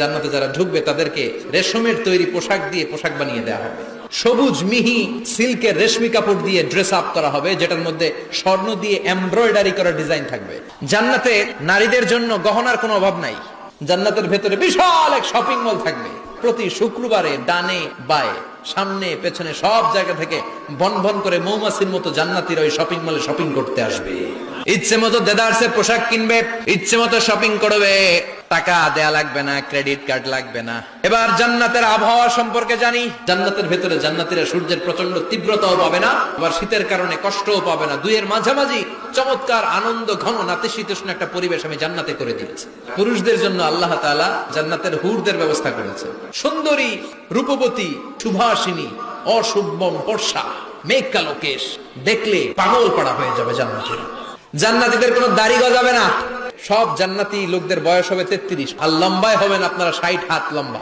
জান্নাতে যারা ঢুকবে তাদেরকে রেশমের তৈরি পোশাক দিয়ে পোশাক বানিয়ে দেওয়া হবে, সবুজ মিহি সিল্কের রেশমি কাপড় দিয়ে ড্রেস আপ করা হবে, যেটার মধ্যে স্বর্ণ দিয়ে এমব্রয়ডারি করা ডিজাইন থাকবে। জান্নাতে নারীদের জন্য গহনার কোনো অভাব নাই। জান্নাতের ভেতরে বিশাল এক শপিং মল থাকবে। প্রতি শুক্রবারে ডানে বায়ে সামনে পেছনে সব জায়গা থেকে বন বন করে মৌমাছির মতো জান্নাতীরা ওই শপিং মলে শপিং করতে আসবে। ইচ্ছে মতো দেদারসের পোশাক কিনবে, ইচ্ছে মতো শপিং করবে, টাকা দেয়া লাগবে না, ক্রেডিট কার্ড লাগবে না। এবার জান্নাতের আবহাওয়া সম্পর্কে জানি। জান্নাতের ভেতরে জান্নাতীরা সূর্যের প্রচন্ড তীব্রতাও পাবে না, আবার শীতের কারণে কষ্টও পাবে না। দুইয়ের মাঝামাঝি চমৎকার আনন্দ ঘন নাতিশীতোষ্ণ একটা পরিবেশ আমি জান্নাতে করে দিয়েছি। পুরুষদের জন্য আল্লাহ তাআলা জান্নাতের হুরদের ব্যবস্থা করেছে। সুন্দরী, রূপবতী, সুভাষিনী, অশুভম বর্ষা, মেঘ কালো কেশ, দেখলে পাগল পাড়া হয়ে যাবে জান্নাতীরা। জান্নাতীদের কোনো দাড়ি গজাবে না। সব জান্নাতি লোকদের বয়স হবে 33 আর লম্বায় হবেন আপনারা 60 হাত লম্বা।